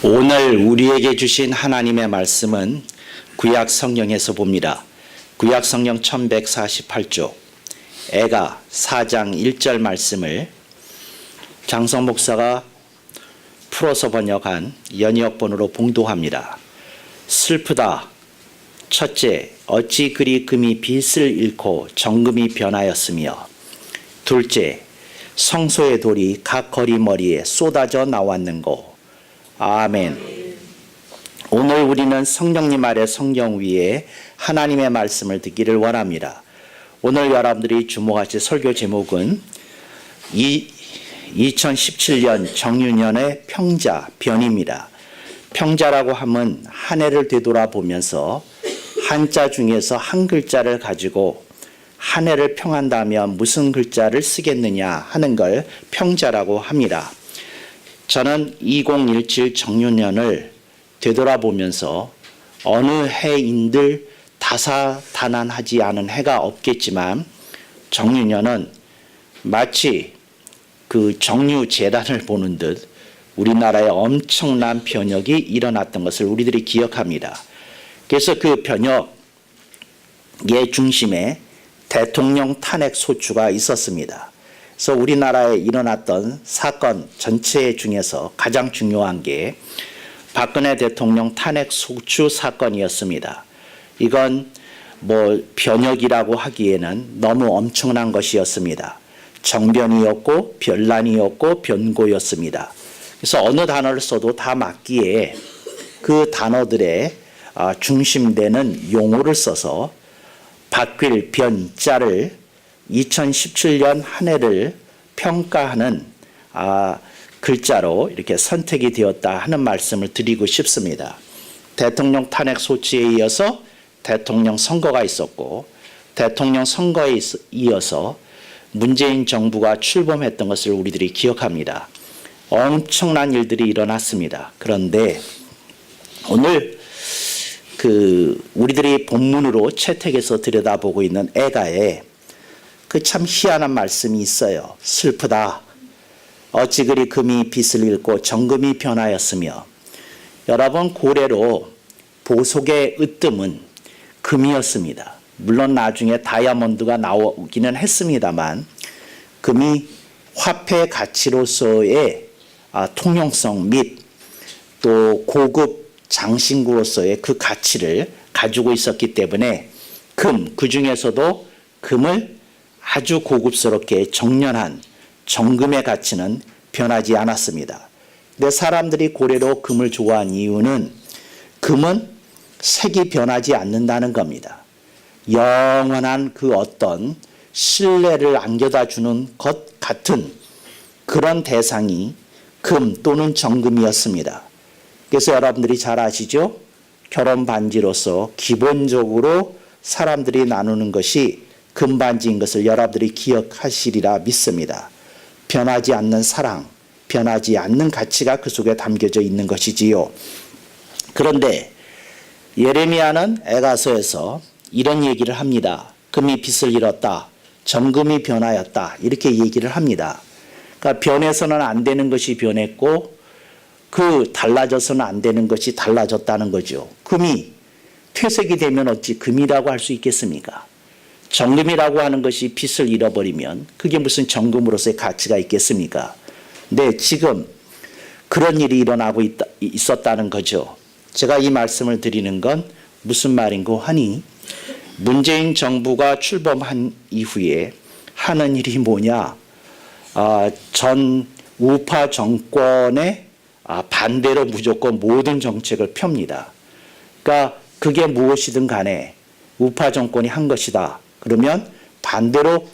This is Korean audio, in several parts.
오늘 우리에게 주신 하나님의 말씀은 구약 성경에서 봅니다. 구약 성경 1148쪽 애가 4장 1절 말씀을 장성 목사가 풀어서 번역한 연이역본으로 봉독합니다. 슬프다. 첫째, 어찌 그리 금이 빛을 잃고 정금이 변하였으며, 둘째, 성소의 돌이 각 거리머리에 쏟아져 나왔는고. 아멘. 오늘 우리는 성령님 아래 성경 위에 하나님의 말씀을 듣기를 원합니다. 오늘 여러분들이 주목하실 설교 제목은 2017년 정유년의 평자 변입니다. 평자라고 하면 한 해를 되돌아보면서 한자 중에서 한 글자를 가지고 한 해를 평한다면 무슨 글자를 쓰겠느냐 하는 걸 평자라고 합니다. 저는 2017 정유년을 되돌아보면서 어느 해인들 다사다난하지 않은 해가 없겠지만 정유년은 마치 그 정유재단을 보는 듯 우리나라에 엄청난 변혁이 일어났던 것을 우리들이 기억합니다. 그래서 그 변혁의 중심에 대통령 탄핵 소추가 있었습니다. 그래서 우리나라에 일어났던 사건 전체 중에서 가장 중요한 게 박근혜 대통령 탄핵 소추 사건이었습니다. 이건 변혁이라고 하기에는 너무 엄청난 것이었습니다. 정변이었고 변란이었고 변고였습니다. 그래서 어느 단어를 써도 다 맞기에 그 단어들의 중심되는 용어를 써서 바뀔 변자를 2017년 한 해를 평가하는 글자로 이렇게 선택이 되었다 하는 말씀을 드리고 싶습니다. 대통령 탄핵 소추에 이어서 대통령 선거가 있었고 대통령 선거에 이어서 문재인 정부가 출범했던 것을 우리들이 기억합니다. 엄청난 일들이 일어났습니다. 그런데 오늘 우리들이 본문으로 채택해서 들여다보고 있는 애가에 그 참 희한한 말씀이 있어요. 슬프다. 어찌 그리 금이 빛을 잃고 정금이 변하였으며. 여러분, 고래로 보석의 으뜸은 금이었습니다. 물론 나중에 다이아몬드가 나오기는 했습니다만 금이 화폐 가치로서의 통용성 및 또 고급 장신구로서의 그 가치를 가지고 있었기 때문에 그 중에서도 금을 아주 고급스럽게 정련한 정금의 가치는 변하지 않았습니다. 근데 사람들이 고래로 금을 좋아한 이유는 금은 색이 변하지 않는다는 겁니다. 영원한 그 어떤 신뢰를 안겨다 주는 것 같은 그런 대상이 금 또는 정금이었습니다. 그래서 여러분들이 잘 아시죠? 결혼 반지로서 기본적으로 사람들이 나누는 것이 금반지인 것을 여러분들이 기억하시리라 믿습니다. 변하지 않는 사랑, 변하지 않는 가치가 그 속에 담겨져 있는 것이지요. 그런데 예레미야는 에가서에서 이런 얘기를 합니다. 금이 빛을 잃었다. 정금이 변하였다. 이렇게 얘기를 합니다. 그러니까 변해서는 안 되는 것이 변했고 달라져서는 안 되는 것이 달라졌다는 거죠. 금이 퇴색이 되면 어찌 금이라고 할 수 있겠습니까? 정금이라고 하는 것이 빛을 잃어버리면 그게 무슨 정금으로서의 가치가 있겠습니까? 네, 지금 그런 일이 일어나고 있었다는 거죠. 제가 이 말씀을 드리는 건 무슨 말인고 하니 문재인 정부가 출범한 이후에 하는 일이 뭐냐? 전 우파 정권의 반대로 무조건 모든 정책을 펴니다. 그러니까 그게 무엇이든 간에 우파 정권이 한 것이다. 그러면 반대로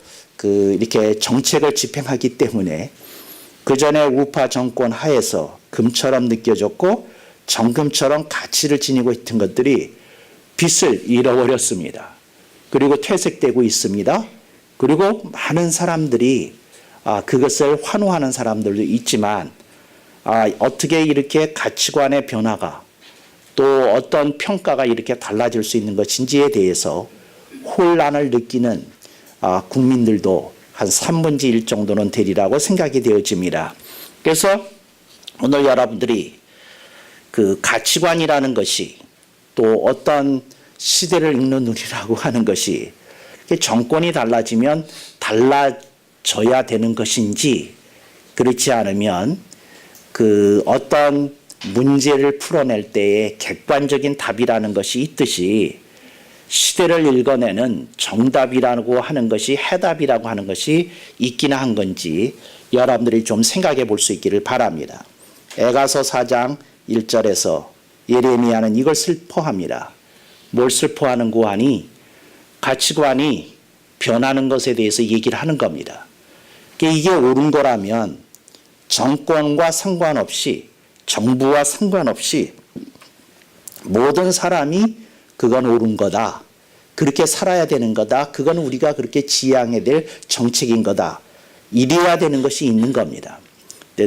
이렇게 정책을 집행하기 때문에 그 전에 우파 정권 하에서 금처럼 느껴졌고 정금처럼 가치를 지니고 있던 것들이 빛을 잃어버렸습니다. 그리고 퇴색되고 있습니다. 그리고 많은 사람들이 그것을 환호하는 사람들도 있지만 어떻게 이렇게 가치관의 변화가 또 어떤 평가가 이렇게 달라질 수 있는 것인지에 대해서 혼란을 느끼는 국민들도 한 3분의 1 정도는 되리라고 생각이 되어집니다. 그래서 오늘 여러분들이 그 가치관이라는 것이 또 어떤 시대를 읽는 눈이라고 하는 것이 정권이 달라지면 달라져야 되는 것인지 그렇지 않으면 그 어떤 문제를 풀어낼 때에 객관적인 답이라는 것이 있듯이 시대를 읽어내는 정답이라고 하는 것이 해답이라고 하는 것이 있기나 한 건지 여러분들이 좀 생각해 볼 수 있기를 바랍니다. 에가서 4장 1절에서 예레미야는 이걸 슬퍼합니다. 뭘 슬퍼하는고 하니 가치관이 변하는 것에 대해서 얘기를 하는 겁니다. 이게 옳은 거라면 정권과 상관없이 정부와 상관없이 모든 사람이 그건 옳은 거다. 그렇게 살아야 되는 거다. 그건 우리가 그렇게 지향해야 될 정책인 거다. 이래야 되는 것이 있는 겁니다.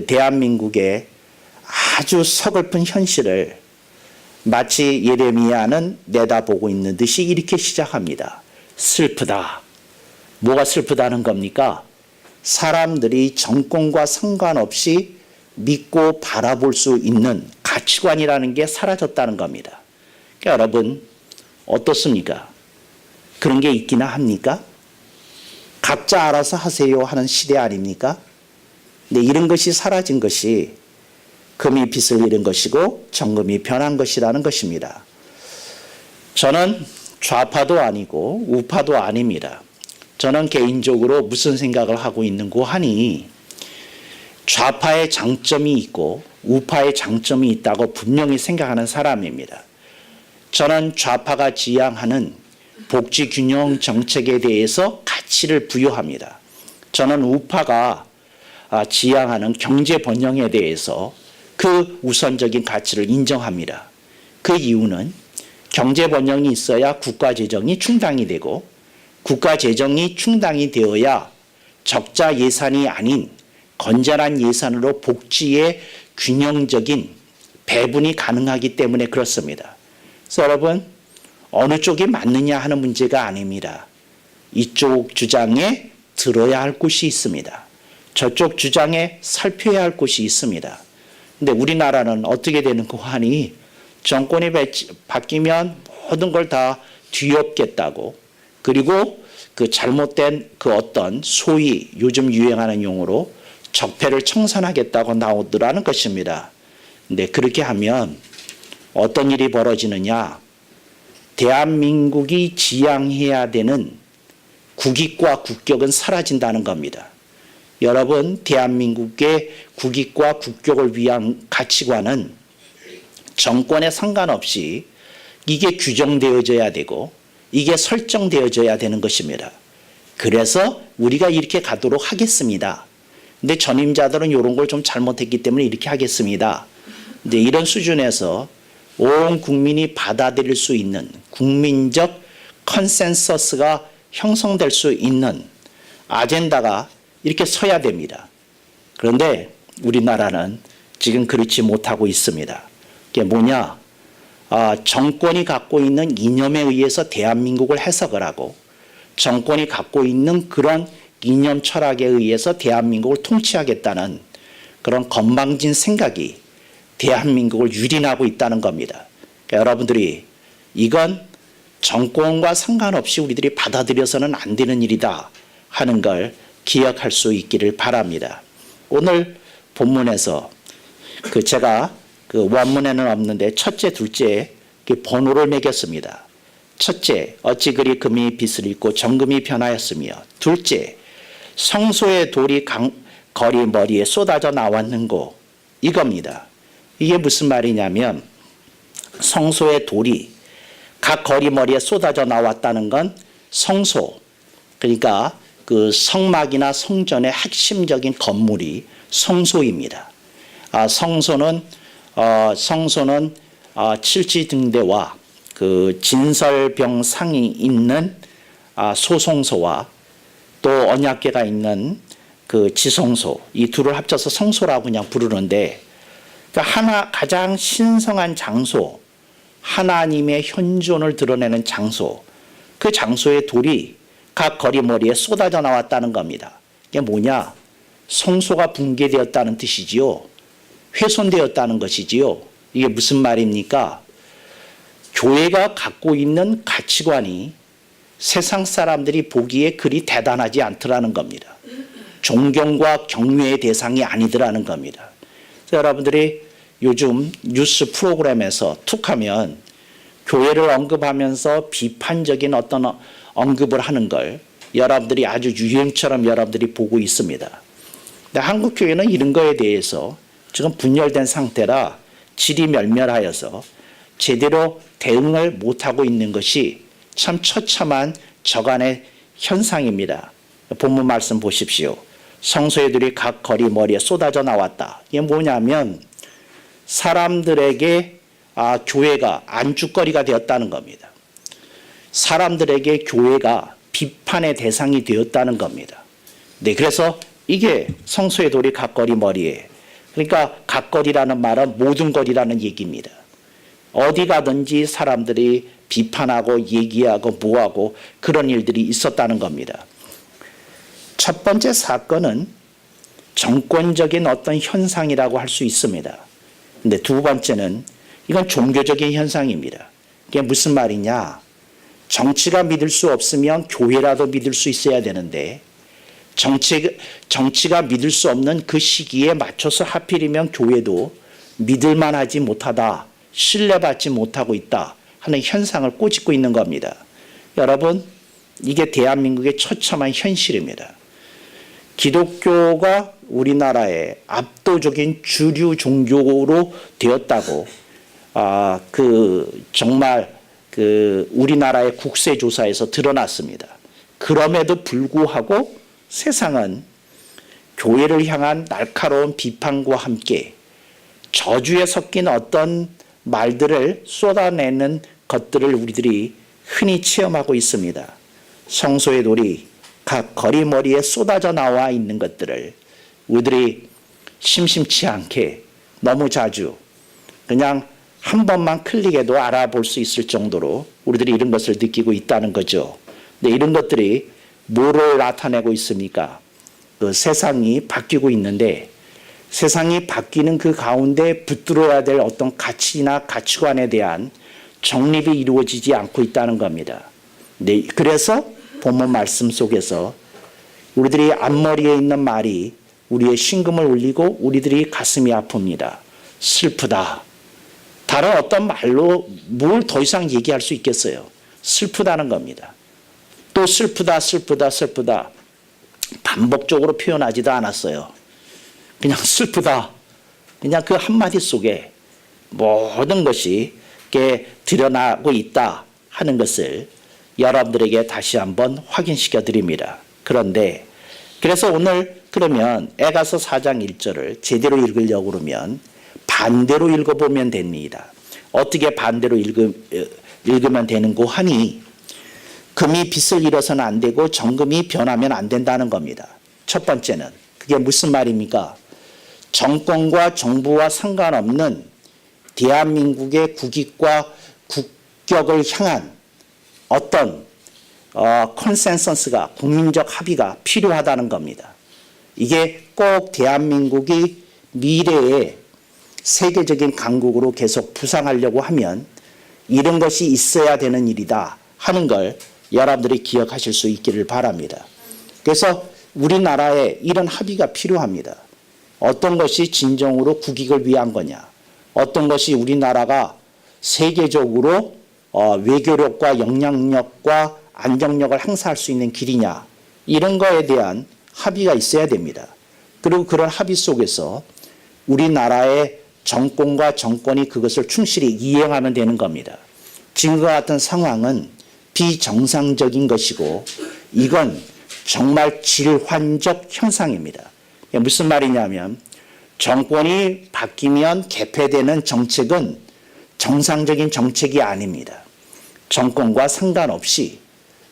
대한민국의 아주 서글픈 현실을 마치 예레미야는 내다보고 있는 듯이 이렇게 시작합니다. 슬프다. 뭐가 슬프다는 겁니까? 사람들이 정권과 상관없이 믿고 바라볼 수 있는 가치관이라는 게 사라졌다는 겁니다. 그러니까 여러분 어떻습니까? 그런 게 있기나 합니까? 각자 알아서 하세요 하는 시대 아닙니까? 근데 이런 것이 사라진 것이 금이 빚을 잃은 것이고 정금이 변한 것이라는 것입니다. 저는 좌파도 아니고 우파도 아닙니다. 저는 개인적으로 무슨 생각을 하고 있는고 하니 좌파의 장점이 있고 우파의 장점이 있다고 분명히 생각하는 사람입니다. 저는 좌파가 지향하는 복지균형 정책에 대해서 가치를 부여합니다. 저는 우파가 지향하는 경제 번영에 대해서 그 우선적인 가치를 인정합니다. 그 이유는 경제 번영이 있어야 국가 재정이 충당이 되고 국가 재정이 충당이 되어야 적자 예산이 아닌 건전한 예산으로 복지의 균형적인 배분이 가능하기 때문에 그렇습니다. 그래서 여러분 어느 쪽이 맞느냐 하는 문제가 아닙니다. 이쪽 주장에 들어야 할 곳이 있습니다. 저쪽 주장에 살펴야 할 곳이 있습니다. 근데 우리나라는 어떻게 되는고 하니 정권이 바뀌면 모든 걸 다 뒤엎겠다고 그리고 그 잘못된 그 어떤 소위 요즘 유행하는 용어로 적폐를 청산하겠다고 나오더라는 것입니다. 근데 그렇게 하면 어떤 일이 벌어지느냐? 대한민국이 지향해야 되는 국익과 국격은 사라진다는 겁니다. 여러분, 대한민국의 국익과 국격을 위한 가치관은 정권에 상관없이 이게 규정되어져야 되고 이게 설정되어져야 되는 것입니다. 그래서 우리가 이렇게 가도록 하겠습니다. 근데 전임자들은 이런 걸 좀 잘못했기 때문에 이렇게 하겠습니다. 근데 이런 수준에서 온 국민이 받아들일 수 있는 국민적 컨센서스가 형성될 수 있는 아젠다가 이렇게 서야 됩니다. 그런데 우리나라는 지금 그렇지 못하고 있습니다. 그게 뭐냐? 정권이 갖고 있는 이념에 의해서 대한민국을 해석을 하고 정권이 갖고 있는 그런 이념 철학에 의해서 대한민국을 통치하겠다는 그런 건방진 생각이 대한민국을 유린하고 있다는 겁니다. 그러니까 여러분들이 이건 정권과 상관없이 우리들이 받아들여서는 안 되는 일이다 하는 걸 기억할 수 있기를 바랍니다. 오늘 본문에서 제가 원문에는 없는데 첫째, 둘째 번호를 매겼습니다. 첫째, 어찌 그리 금이 빚을 잃고 정금이 변하였으며 둘째, 성소의 돌이 거리 머리에 쏟아져 나왔는고 이겁니다. 이게 무슨 말이냐면 성소의 돌이 각 거리 머리에 쏟아져 나왔다는 건 성소, 그러니까 그 성막이나 성전의 핵심적인 건물이 성소입니다. 성소는 칠지등대와 그 진설병상이 있는 소성소와 또 언약궤가 있는 그 지성소, 이 둘을 합쳐서 성소라고 그냥 부르는데 그러니까 가장 신성한 장소, 하나님의 현존을 드러내는 장소, 그 장소의 돌이 각 거리머리에 쏟아져 나왔다는 겁니다. 이게 뭐냐? 성소가 붕괴되었다는 뜻이지요. 훼손되었다는 것이지요. 이게 무슨 말입니까? 교회가 갖고 있는 가치관이 세상 사람들이 보기에 그리 대단하지 않더라는 겁니다. 존경과 경외의 대상이 아니더라는 겁니다. 그래서 여러분들이 요즘 뉴스 프로그램에서 툭하면 교회를 언급하면서 비판적인 어떤 언급을 하는 걸 여러분들이 아주 유행처럼 여러분들이 보고 있습니다. 근데 한국 교회는 이런 거에 대해서 지금 분열된 상태라 질이 멸멸하여서 제대로 대응을 못하고 있는 것이 참 처참한 저간의 현상입니다. 본문 말씀 보십시오. 성소들이 각 거리 머리에 쏟아져 나왔다. 이게 뭐냐면 사람들에게 교회가 안주거리가 되었다는 겁니다. 사람들에게 교회가 비판의 대상이 되었다는 겁니다. 네, 그래서 이게 성소의 돌이 각 거리 머리에, 그러니까 각 거리라는 말은 모든 거리라는 얘기입니다. 어디 가든지 사람들이 비판하고 얘기하고 뭐하고 그런 일들이 있었다는 겁니다. 첫 번째 사건은 정권적인 어떤 현상이라고 할 수 있습니다. 근데 두 번째는 이건 종교적인 현상입니다. 이게 무슨 말이냐? 정치가 믿을 수 없으면 교회라도 믿을 수 있어야 되는데 정치가 믿을 수 없는 그 시기에 맞춰서 하필이면 교회도 믿을 만하지 못하다, 신뢰받지 못하고 있다 하는 현상을 꼬집고 있는 겁니다. 여러분, 이게 대한민국의 처참한 현실입니다. 기독교가 우리나라의 압도적인 주류 종교로 되었다고 정말 우리나라의 국세조사에서 드러났습니다. 그럼에도 불구하고 세상은 교회를 향한 날카로운 비판과 함께 저주에 섞인 어떤 말들을 쏟아내는 것들을 우리들이 흔히 체험하고 있습니다. 성소의 돌이 각 거리머리에 쏟아져 나와 있는 것들을 우리들이 심심치 않게 너무 자주 그냥 한 번만 클릭해도 알아볼 수 있을 정도로 우리들이 이런 것을 느끼고 있다는 거죠. 근데 이런 것들이 뭐를 나타내고 있습니까? 그 세상이 바뀌고 있는데 세상이 바뀌는 그 가운데 붙들어야 될 어떤 가치나 가치관에 대한 정립이 이루어지지 않고 있다는 겁니다. 네, 그래서 본문 말씀 속에서 우리들이 앞머리에 있는 말이 우리의 심금을 울리고 우리들이 가슴이 아픕니다. 슬프다. 다른 어떤 말로 뭘 더 이상 얘기할 수 있겠어요? 슬프다는 겁니다. 또 슬프다, 슬프다, 슬프다. 반복적으로 표현하지도 않았어요. 그냥 슬프다. 그냥 그 한마디 속에 모든 것이 이렇게 드러나고 있다 하는 것을 여러분들에게 다시 한번 확인시켜 드립니다. 그런데 그래서 오늘 그러면 에가서 4장 1절을 제대로 읽으려고 그러면 반대로 읽어보면 됩니다. 어떻게 반대로 읽으면 되는고 하니 금이 빛을 잃어서는 안 되고 정금이 변하면 안 된다는 겁니다. 첫 번째는 그게 무슨 말입니까? 정권과 정부와 상관없는 대한민국의 국익과 국격을 향한 어떤 컨센서스가 국민적 합의가 필요하다는 겁니다. 이게 꼭 대한민국이 미래에 세계적인 강국으로 계속 부상하려고 하면 이런 것이 있어야 되는 일이다 하는 걸 여러분들이 기억하실 수 있기를 바랍니다. 그래서 우리나라에 이런 합의가 필요합니다. 어떤 것이 진정으로 국익을 위한 거냐, 어떤 것이 우리나라가 세계적으로 외교력과 영향력과 안정력을 행사할 수 있는 길이냐, 이런 거에 대한 합의가 있어야 됩니다. 그리고 그런 합의 속에서 우리나라의 정권과 정권이 그것을 충실히 이행하면 되는 겁니다. 지금과 같은 상황은 비정상적인 것이고 이건 정말 질환적 현상입니다. 무슨 말이냐면 정권이 바뀌면 개폐되는 정책은 정상적인 정책이 아닙니다. 정권과 상관없이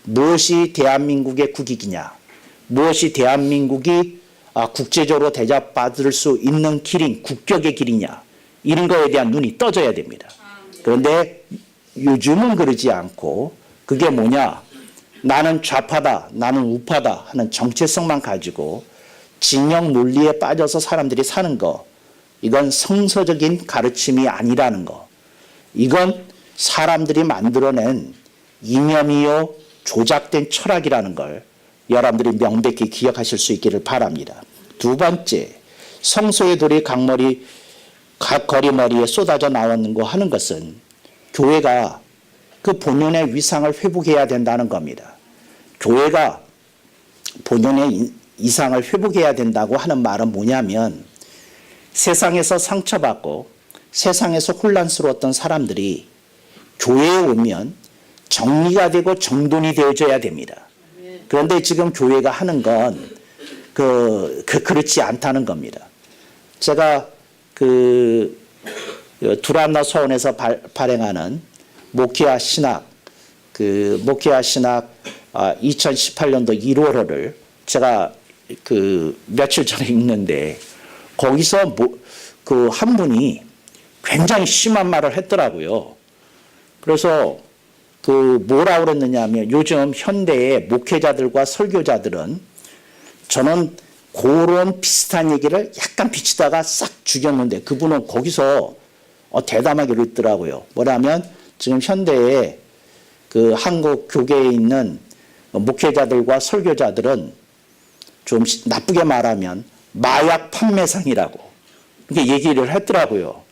무엇이 대한민국의 국익이냐, 무엇이 대한민국이 국제적으로 대접받을 수 있는 길인 국격의 길이냐, 이런 거에 대한 눈이 떠져야 됩니다. 그런데 요즘은 그러지 않고 그게 뭐냐, 나는 좌파다, 나는 우파다 하는 정체성만 가지고 진영 논리에 빠져서 사람들이 사는 거, 이건 성서적인 가르침이 아니라는 거. 이건 사람들이 만들어낸 이념이요 조작된 철학이라는 걸 여러분들이 명백히 기억하실 수 있기를 바랍니다. 두 번째, 성소의 돌이 각 거리머리에 쏟아져 나오는 하는 것은 교회가 그 본연의 위상을 회복해야 된다는 겁니다. 교회가 본연의 이상을 회복해야 된다고 하는 말은 뭐냐면 세상에서 상처받고 세상에서 혼란스러웠던 사람들이 교회에 오면 정리가 되고 정돈이 되어져야 됩니다. 그런데 지금 교회가 하는 건 그렇지 않다는 겁니다. 제가 두란노 서원에서 발행하는 모키아 신학 2018년도 1월호를 제가 며칠 전에 읽는데 거기서 한 분이 굉장히 심한 말을 했더라고요. 그래서 뭐라 그랬느냐 하면 요즘 현대의 목회자들과 설교자들은 저는 그런 비슷한 얘기를 약간 비치다가 싹 죽였는데 그분은 거기서 대담하게 그랬더라고요. 뭐냐면 지금 현대에 한국 교계에 있는 목회자들과 설교자들은 좀 나쁘게 말하면 마약 판매상이라고 이렇게 얘기를 했더라고요.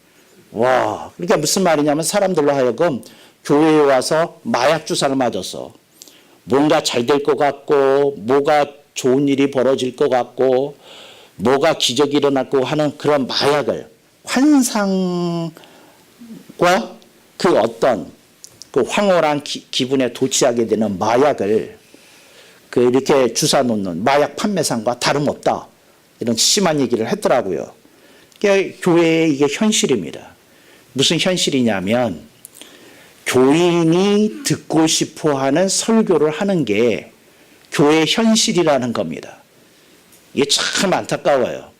와, 그러니까 무슨 말이냐면 사람들로 하여금 교회에 와서 마약 주사를 맞았어. 뭔가 잘 될 것 같고 뭐가 좋은 일이 벌어질 것 같고 뭐가 기적이 일어날 거 하는 그런 마약을 환상과 어떤 황홀한 기분에 도취하게 되는 마약을 이렇게 주사 놓는 마약 판매상과 다름없다. 이런 심한 얘기를 했더라고요. 그러니까 교회의 이게 현실입니다. 무슨 현실이냐면 교인이 듣고 싶어 하는 설교를 하는 게 교회의 현실이라는 겁니다. 이게 참 안타까워요.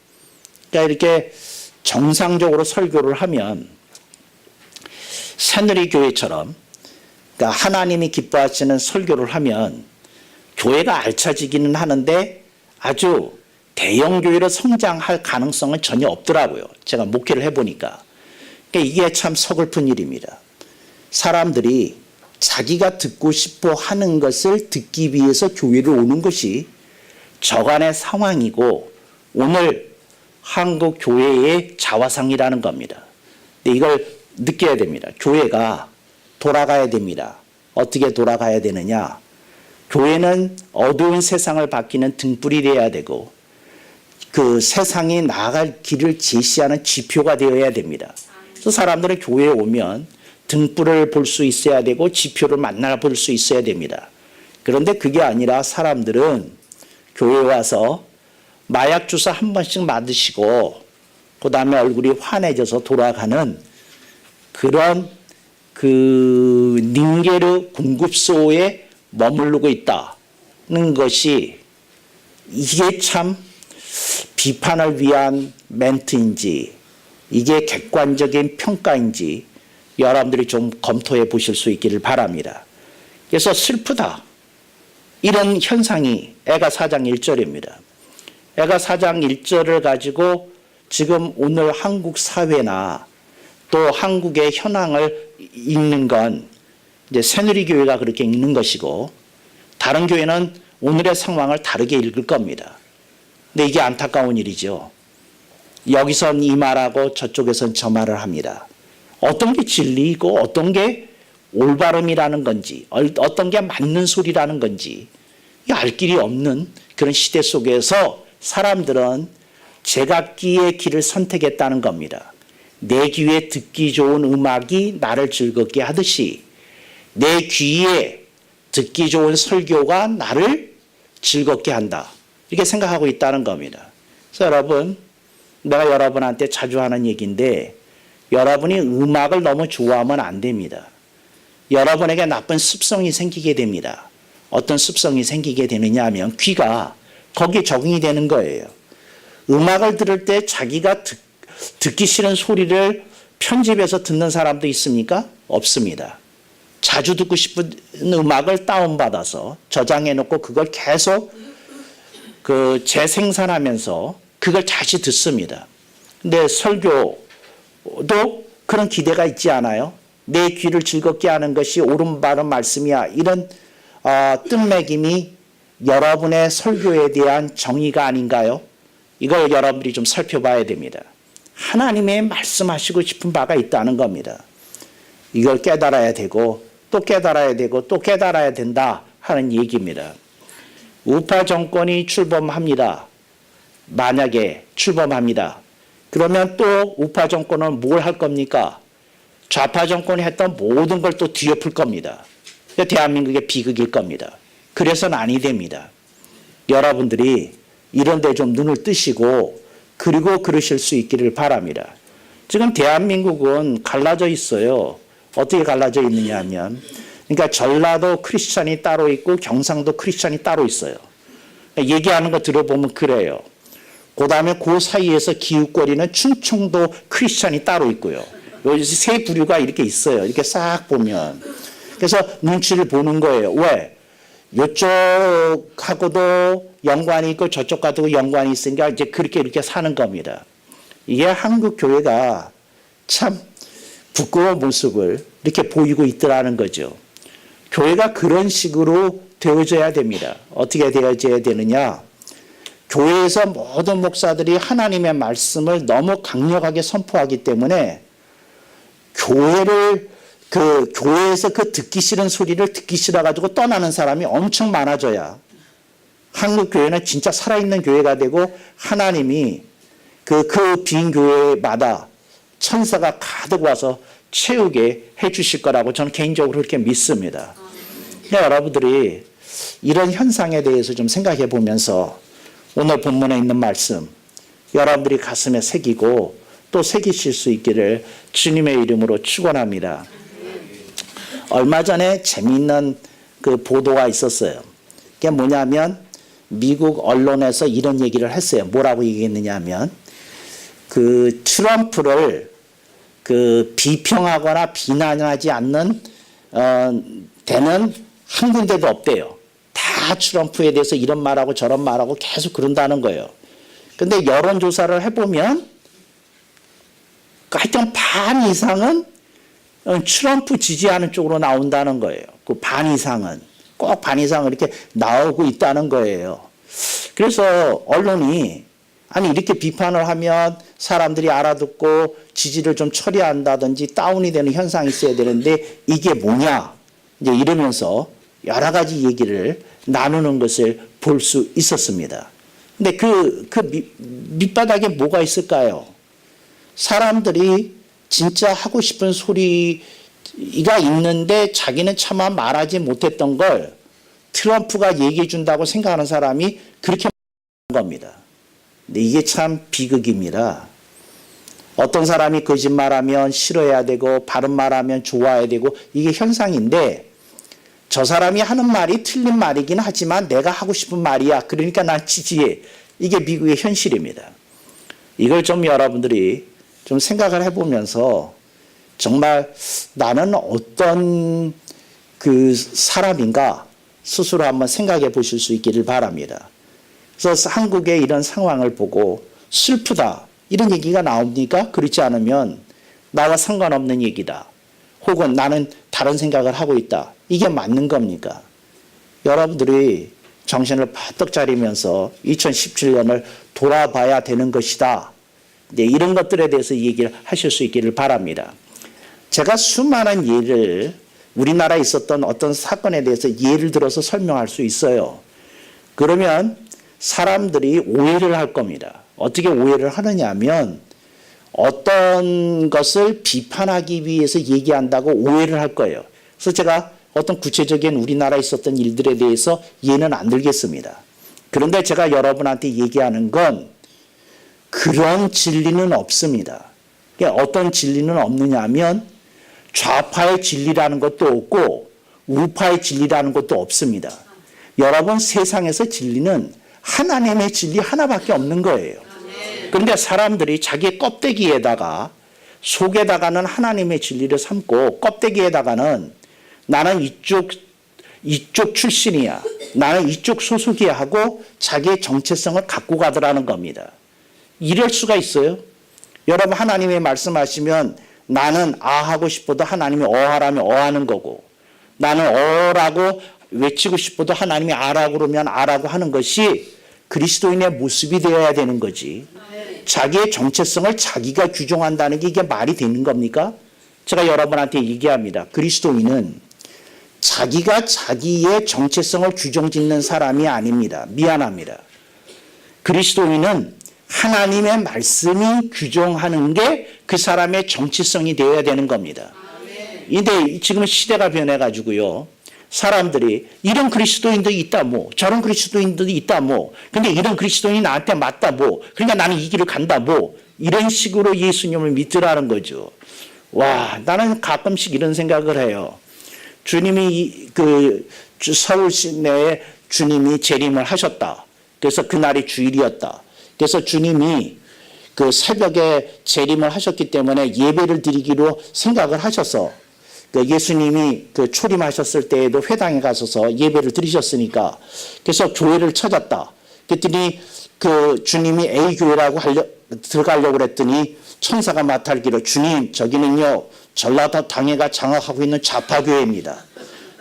그러니까 이렇게 정상적으로 설교를 하면 새누리교회처럼 그러니까 하나님이 기뻐하시는 설교를 하면 교회가 알차지기는 하는데 아주 대형 교회로 성장할 가능성은 전혀 없더라고요. 제가 목회를 해보니까. 그러니까 이게 참 서글픈 일입니다. 사람들이 자기가 듣고 싶어 하는 것을 듣기 위해서 교회를 오는 것이 저간의 상황이고 오늘 한국 교회의 자화상이라는 겁니다. 근데 이걸 느껴야 됩니다. 교회가 돌아가야 됩니다. 어떻게 돌아가야 되느냐? 교회는 어두운 세상을 바뀌는 등불이 되어야 되고 그 세상이 나아갈 길을 제시하는 지표가 되어야 됩니다. 그래서 사람들은 교회에 오면 등불을 볼 수 있어야 되고 지표를 만나볼 수 있어야 됩니다. 그런데 그게 아니라 사람들은 교회에 와서 마약 주사 한 번씩 맞으시고 그 다음에 얼굴이 환해져서 돌아가는 그런 닝게르 공급소에 머무르고 있다는 것이 이게 참 비판을 위한 멘트인지 이게 객관적인 평가인지 여러분들이 좀 검토해 보실 수 있기를 바랍니다. 그래서 슬프다. 이런 현상이 애가 4장 1절입니다. 애가 4장 1절을 가지고 지금 오늘 한국 사회나 또 한국의 현황을 읽는 건 이제 새누리교회가 그렇게 읽는 것이고 다른 교회는 오늘의 상황을 다르게 읽을 겁니다. 근데 이게 안타까운 일이죠. 여기선 이 말하고 저쪽에선 저 말을 합니다. 어떤 게 진리이고 어떤 게 올바름이라는 건지 어떤 게 맞는 소리라는 건지 알 길이 없는 그런 시대 속에서 사람들은 제각기의 길을 선택했다는 겁니다. 내 귀에 듣기 좋은 음악이 나를 즐겁게 하듯이 내 귀에 듣기 좋은 설교가 나를 즐겁게 한다. 이렇게 생각하고 있다는 겁니다. 그래서 여러분, 내가 여러분한테 자주 하는 얘기인데 여러분이 음악을 너무 좋아하면 안 됩니다. 여러분에게 나쁜 습성이 생기게 됩니다. 어떤 습성이 생기게 되느냐 하면 귀가 거기에 적응이 되는 거예요. 음악을 들을 때 자기가 듣기 싫은 소리를 편집해서 듣는 사람도 있습니까? 없습니다. 자주 듣고 싶은 음악을 다운받아서 저장해 놓고 그걸 계속 재생산하면서 그걸 다시 듣습니다. 근데 설교도 그런 기대가 있지 않아요? 내 귀를 즐겁게 하는 것이 옳은 바른 말씀이야. 이런 뜻매김이 여러분의 설교에 대한 정의가 아닌가요? 이걸 여러분들이 좀 살펴봐야 됩니다. 하나님의 말씀하시고 싶은 바가 있다는 겁니다. 이걸 깨달아야 되고 또 깨달아야 되고 또 깨달아야 된다 하는 얘기입니다. 우파 정권이 출범합니다. 만약에 출범합니다. 그러면 또 우파 정권은 뭘 할 겁니까? 좌파 정권이 했던 모든 걸 또 뒤엎을 겁니다. 대한민국의 비극일 겁니다. 그래서는 아니 됩니다. 여러분들이 이런 데 좀 눈을 뜨시고 그리고 그러실 수 있기를 바랍니다. 지금 대한민국은 갈라져 있어요. 어떻게 갈라져 있느냐 하면 그러니까 전라도 크리스찬이 따로 있고 경상도 크리스찬이 따로 있어요. 얘기하는 거 들어보면 그래요. 그 다음에 그 사이에서 기웃거리는 충청도 크리스찬이 따로 있고요. 여기 세 부류가 이렇게 있어요. 이렇게 싹 보면. 그래서 눈치를 보는 거예요. 왜? 이쪽하고도 연관이 있고 저쪽하고도 연관이 있으니까 이제 그렇게 이렇게 사는 겁니다. 이게 한국 교회가 참 부끄러운 모습을 이렇게 보이고 있더라는 거죠. 교회가 그런 식으로 되어져야 됩니다. 어떻게 되어져야 되느냐? 교회에서 모든 목사들이 하나님의 말씀을 너무 강력하게 선포하기 때문에 교회에서 그 듣기 싫은 소리를 듣기 싫어가지고 떠나는 사람이 엄청 많아져야 한국 교회는 진짜 살아있는 교회가 되고 하나님이 그 빈 교회마다 천사가 가득 와서 채우게 해주실 거라고 저는 개인적으로 그렇게 믿습니다. 여러분들이 이런 현상에 대해서 좀 생각해 보면서 오늘 본문에 있는 말씀 여러분들이 가슴에 새기고 또 새기실 수 있기를 주님의 이름으로 축원합니다. 얼마 전에 재미있는 그 보도가 있었어요. 그게 뭐냐면 미국 언론에서 이런 얘기를 했어요. 뭐라고 얘기했느냐 하면 그 트럼프를 그 비평하거나 비난하지 않는 데는 한 군데도 없대요. 다 트럼프에 대해서 이런 말하고 저런 말하고 계속 그런다는 거예요. 근데 여론조사를 해보면 하여튼 반 이상은 트럼프 지지하는 쪽으로 나온다는 거예요. 그 반 이상은. 꼭 반 이상은 이렇게 나오고 있다는 거예요. 그래서 언론이 아니 이렇게 비판을 하면 사람들이 알아듣고 지지를 좀 처리한다든지 다운이 되는 현상이 있어야 되는데 이게 뭐냐 이제 이러면서 여러 가지 얘기를 나누는 것을 볼 수 있었습니다. 근데 그 밑바닥에 뭐가 있을까요? 사람들이 진짜 하고 싶은 소리가 있는데 자기는 차마 말하지 못했던 걸 트럼프가 얘기해 준다고 생각하는 사람이 그렇게 말하는 겁니다. 근데 이게 참 비극입니다. 어떤 사람이 거짓말하면 싫어해야 되고 바른 말하면 좋아해야 되고 이게 현상인데 저 사람이 하는 말이 틀린 말이긴 하지만 내가 하고 싶은 말이야. 그러니까 난 지지해. 이게 미국의 현실입니다. 이걸 좀 여러분들이 좀 생각을 해보면서 정말 나는 어떤 그 사람인가 스스로 한번 생각해 보실 수 있기를 바랍니다. 그래서 한국의 이런 상황을 보고 슬프다 이런 얘기가 나옵니까? 그렇지 않으면 나와 상관없는 얘기다. 혹은 나는 다른 생각을 하고 있다. 이게 맞는 겁니까? 여러분들이 정신을 바짝 차리면서 2017년을 돌아봐야 되는 것이다. 네, 이런 것들에 대해서 얘기를 하실 수 있기를 바랍니다. 제가 수많은 예를 우리나라에 있었던 어떤 사건에 대해서 예를 들어서 설명할 수 있어요. 그러면 사람들이 오해를 할 겁니다. 어떻게 오해를 하느냐 하면 어떤 것을 비판하기 위해서 얘기한다고 오해를 할 거예요. 그래서 제가 어떤 구체적인 우리나라에 있었던 일들에 대해서 예는 안 들겠습니다. 그런데 제가 여러분한테 얘기하는 건 그런 진리는 없습니다. 어떤 진리는 없느냐 하면 좌파의 진리라는 것도 없고 우파의 진리라는 것도 없습니다. 여러분 세상에서 진리는 하나님의 진리 하나밖에 없는 거예요. 그런데 사람들이 자기 껍데기에다가 속에다가는 하나님의 진리를 삼고 껍데기에다가는 나는 이쪽 출신이야. 나는 이쪽 소속이야 하고 자기의 정체성을 갖고 가더라는 겁니다. 이럴 수가 있어요? 여러분 하나님이 말씀하시면 나는 아 하고 싶어도 하나님이 어 하라면 어 하는 거고 나는 어라고 외치고 싶어도 하나님이 아라고 그러면 아라고 하는 것이 그리스도인의 모습이 되어야 되는 거지. 자기의 정체성을 자기가 규정한다는 게 이게 말이 되는 겁니까? 제가 여러분한테 얘기합니다. 그리스도인은 자기가 자기의 정체성을 규정짓는 사람이 아닙니다. 미안합니다. 그리스도인은 하나님의 말씀이 규정하는 게 그 사람의 정체성이 되어야 되는 겁니다. 근데 지금 시대가 변해가지고요. 사람들이 이런 그리스도인도 있다 뭐 저런 그리스도인도 있다 뭐 근데 이런 그리스도인이 나한테 맞다 뭐 그러니까 나는 이 길을 간다 뭐 이런 식으로 예수님을 믿으라는 거죠. 와, 나는 가끔씩 이런 생각을 해요. 주님이 서울 시내에 주님이 재림을 하셨다. 그래서 그날이 주일이었다. 그래서 주님이 그 새벽에 재림을 하셨기 때문에 예배를 드리기로 생각을 하셔서 예수님이 그 초림하셨을 때에도 회당에 가셔서 예배를 드리셨으니까 그래서 교회를 찾았다. 그랬더니 그 주님이 A 교회라고 들어가려고 그랬더니 천사가 맡아르기로 주님 저기는요 전라도 당해가 장악하고 있는 좌파교회입니다.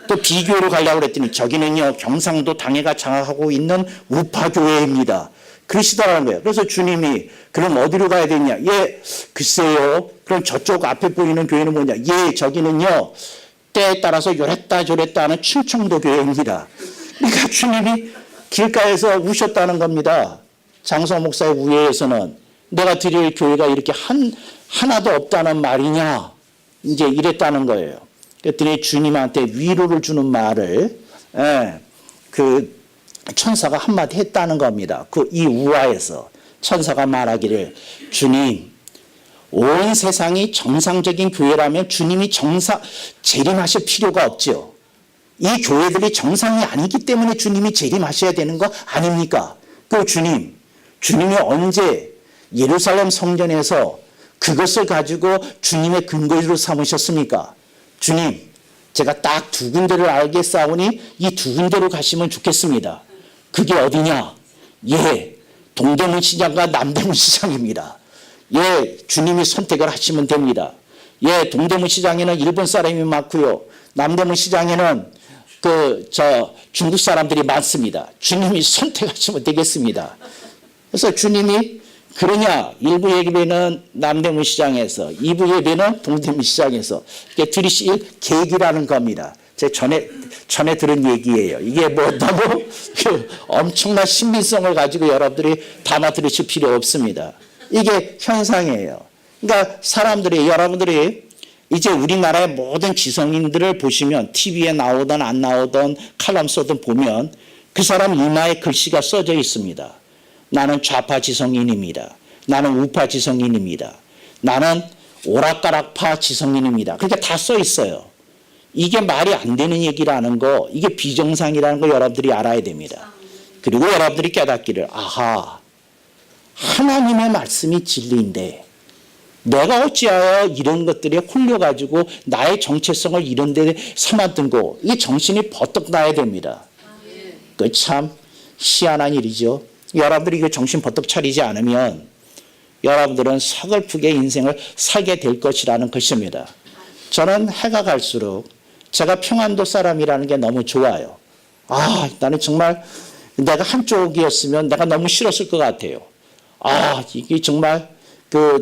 또 B 교회로 가려고 그랬더니 저기는요 경상도 당해가 장악하고 있는 우파교회입니다. 그러시더라는 거예요. 그래서 주님이 그럼 어디로 가야 되냐? 예, 글쎄요. 그럼 저쪽 앞에 보이는 교회는 뭐냐? 예, 저기는요. 때에 따라서 요랬다 저랬다 하는 충청도 교회입니다. 그러니까 주님이 길가에서 우셨다는 겁니다. 장서 목사의 우회에서는 내가 드릴 교회가 이렇게 하나도 없다는 말이냐? 이제 이랬다는 거예요. 그랬더니 주님한테 위로를 주는 말을 천사가 한마디 했다는 겁니다. 이 우화에서 천사가 말하기를 주님 온 세상이 정상적인 교회라면 주님이 재림하실 필요가 없죠. 이 교회들이 정상이 아니기 때문에 주님이 재림하셔야 되는 거 아닙니까? 그 주님이 언제 예루살렘 성전에서 그것을 가지고 주님의 근거로 삼으셨습니까? 주님, 제가 딱 두 군데를 알겠사오니 이 두 군데로 가시면 좋겠습니다. 그게 어디냐? 예, 동대문 시장과 남대문 시장입니다. 예, 주님이 선택을 하시면 됩니다. 예, 동대문 시장에는 일본 사람이 많고요. 남대문 시장에는 중국 사람들이 많습니다. 주님이 선택하시면 되겠습니다. 그래서 주님이 그러냐? 1부 예배는 남대문 시장에서 2부 예배는 동대문 시장에서 이게 들으실 계기라는 겁니다. 제가 전에 들은 얘기예요. 이게 뭐 너무 엄청난 신빙성을 가지고 여러분들이 담아 들으실 필요 없습니다. 이게 현상이에요. 그러니까 여러분들이 이제 우리나라의 모든 지성인들을 보시면 TV에 나오든 안 나오든 칼럼 써든 보면 그 사람 이마에 글씨가 써져 있습니다. 나는 좌파 지성인입니다. 나는 우파 지성인입니다. 나는 오락가락파 지성인입니다. 그러니까 다 써 있어요. 이게 말이 안 되는 얘기라는 거, 이게 비정상이라는 거 여러분들이 알아야 됩니다. 그리고 여러분들이 깨닫기를 아하, 하나님의 말씀이 진리인데 내가 어찌하여 이런 것들에 홀려가지고 나의 정체성을 이런 데 삼아둔고 이게 정신이 버떡 나야 됩니다. 그 참 희한한 일이죠. 여러분들이 이거 정신 버떡 차리지 않으면 여러분들은 서글프게 인생을 살게 될 것이라는 것입니다. 저는 해가 갈수록 제가 평안도 사람이라는 게 너무 좋아요. 나는 정말 내가 한쪽이었으면 내가 너무 싫었을 것 같아요. 이게 정말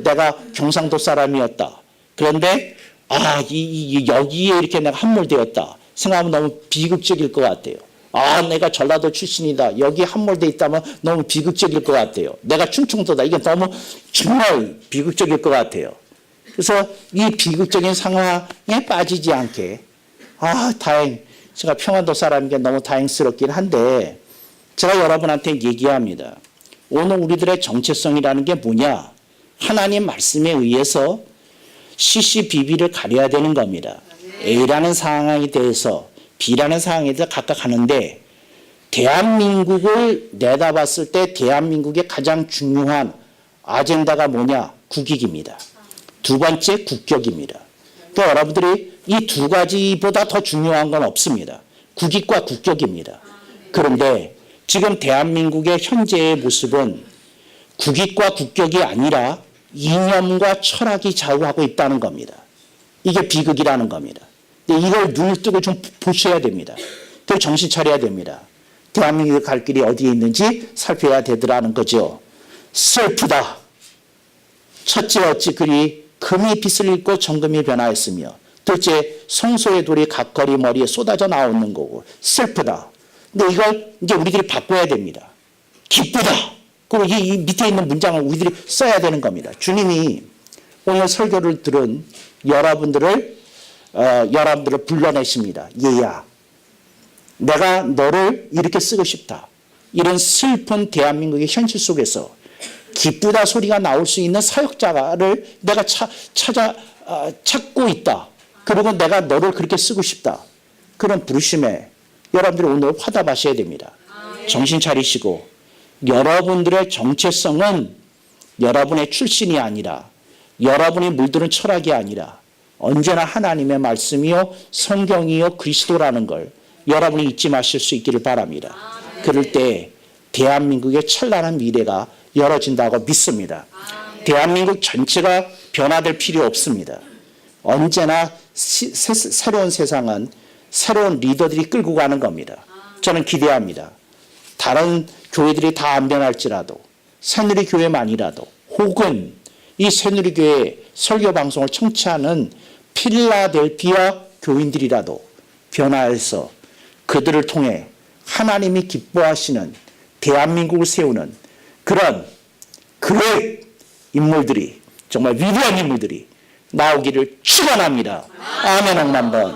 내가 경상도 사람이었다. 그런데 여기에 이렇게 내가 함몰되었다 생각하면 너무 비극적일 것 같아요. 내가 전라도 출신이다. 여기 함몰돼 있다면 너무 비극적일 것 같아요. 내가 충청도다. 이게 너무 정말 비극적일 것 같아요. 그래서 이 비극적인 상황에 빠지지 않게 제가 평안도 사람인 게 너무 다행스럽긴 한데 제가 여러분한테 얘기합니다. 오늘 우리들의 정체성이라는 게 뭐냐? 하나님 말씀에 의해서 시시비비를 가려야 되는 겁니다. A라는 상황에 대해서 B라는 상황에 대해서 각각 하는데 대한민국을 내다봤을 때 대한민국의 가장 중요한 아젠다가 뭐냐? 국익입니다. 두 번째 국격입니다. 그러니까 여러분들이 이 두 가지보다 더 중요한 건 없습니다. 국익과 국격입니다. 그런데 지금 대한민국의 현재의 모습은 국익과 국격이 아니라 이념과 철학이 좌우하고 있다는 겁니다. 이게 비극이라는 겁니다. 근데 이걸 눈을 뜨고 좀 보셔야 됩니다. 또 정신 차려야 됩니다. 대한민국의 갈 길이 어디에 있는지 살펴야 되더라는 거죠. 슬프다. 첫째 어찌 그리 금이 빛을 잃고 정금이 변하였으며, 둘째 성소의 돌이 각거리 머리에 쏟아져 나오는 거고 슬프다. 근데 이걸 이제 우리들이 바꿔야 됩니다. 기쁘다. 그리고 이 밑에 있는 문장을 우리들이 써야 되는 겁니다. 주님이 오늘 설교를 들은 여러분들을 불러내십니다. 얘야, 내가 너를 이렇게 쓰고 싶다. 이런 슬픈 대한민국의 현실 속에서 기쁘다 소리가 나올 수 있는 사역자를 내가 찾고 있다. 그리고 내가 너를 그렇게 쓰고 싶다. 그런 부르심에 여러분들이 오늘 화답하셔야 됩니다. 정신 차리시고, 여러분들의 정체성은 여러분의 출신이 아니라, 여러분이 물드는 철학이 아니라 언제나 하나님의 말씀이요 성경이요 그리스도라는 걸 여러분이 잊지 마실 수 있기를 바랍니다. 그럴 때 대한민국의 찬란한 미래가 열어진다고 믿습니다. 대한민국 전체가 변화될 필요 없습니다. 언제나 새로운 세상은 새로운 리더들이 끌고 가는 겁니다. 저는 기대합니다. 다른 교회들이 다 안 변할지라도, 새누리교회만이라도, 혹은 이 새누리교회 설교방송을 청취하는 필라델피아 교인들이라도 변화해서 그들을 통해 하나님이 기뻐하시는 대한민국을 세우는 그런 인물들이, 정말 위대한 인물들이 나오기를 축원합니다. 아멘. 한번